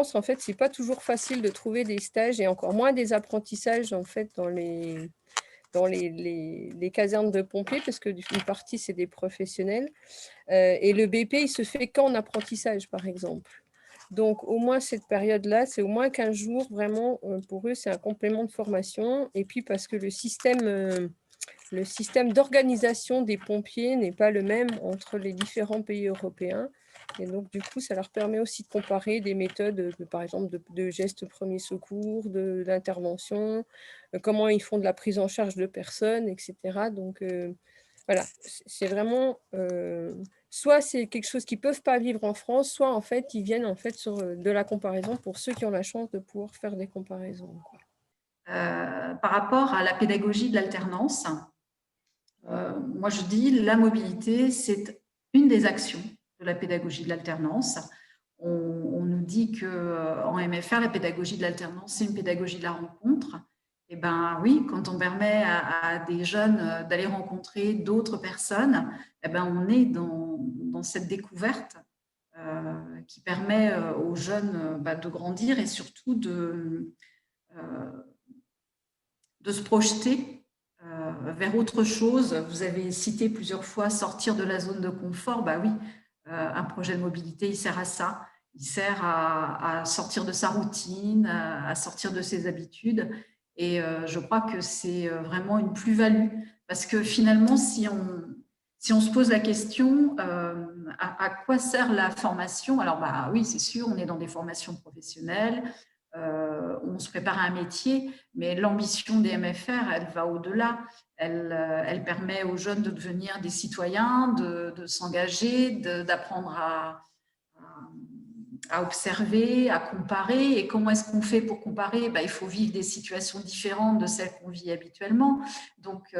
France, en fait, c'est pas toujours facile de trouver des stages et encore moins des apprentissages, en fait, dans les casernes de pompiers, parce qu'une partie, c'est des professionnels. Et le BP, il se fait qu'en apprentissage, par exemple. Donc, au moins cette période-là, c'est au moins 15 jours, vraiment, pour eux, c'est un complément de formation. Et puis, parce que le système d'organisation des pompiers n'est pas le même entre les différents pays européens. Et donc, du coup, ça leur permet aussi de comparer des méthodes, par exemple, de gestes premiers secours, d'intervention, comment ils font de la prise en charge de personnes, etc. Donc, voilà, c'est vraiment... soit c'est quelque chose qu'ils ne peuvent pas vivre en France, soit en fait, ils viennent en fait sur de la comparaison pour ceux qui ont la chance de pouvoir faire des comparaisons, quoi. Par rapport à la pédagogie de l'alternance, moi je dis la mobilité, c'est une des actions de la pédagogie de l'alternance. On nous dit qu'en MFR, la pédagogie de l'alternance, c'est une pédagogie de la rencontre. Eh bien oui, quand on permet à des jeunes d'aller rencontrer d'autres personnes, eh ben, on est dans cette découverte qui permet aux jeunes de grandir et surtout de se projeter vers autre chose. Vous avez cité plusieurs fois sortir de la zone de confort. Bah oui, un projet de mobilité, il sert à ça. Il sert à sortir de sa routine, à sortir de ses habitudes. Et je crois que c'est vraiment une plus-value. Parce que finalement, si on se pose la question, à quoi sert la formation? Alors, bah, oui, c'est sûr, on est dans des formations professionnelles, on se prépare à un métier, mais l'ambition des MFR, elle va au-delà. Elle permet aux jeunes de devenir des citoyens, de s'engager, d'apprendre à observer, à comparer. Et comment est-ce qu'on fait pour comparer? Il faut vivre des situations différentes de celles qu'on vit habituellement. Donc,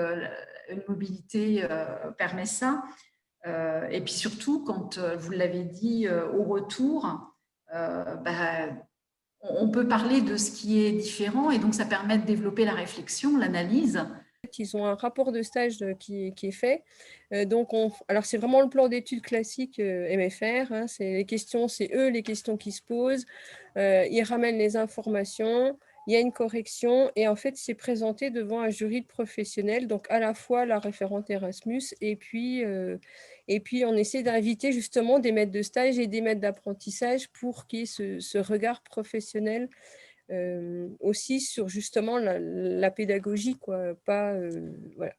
une mobilité permet ça. Et puis surtout, quand vous l'avez dit, au retour, on peut parler de ce qui est différent et donc ça permet de développer la réflexion, l'analyse. Ils ont un rapport de stage qui est fait. Donc, alors, c'est vraiment le plan d'études classique MFR. Hein, c'est eux les questions qui se posent. Ils ramènent les informations. Il y a une correction et en fait, c'est présenté devant un jury de professionnels, donc à la fois la référente Erasmus et puis on essaie d'inviter justement des maîtres de stage et des maîtres d'apprentissage pour qu'il y ait ce regard professionnel aussi sur justement la pédagogie, quoi. Pas, voilà.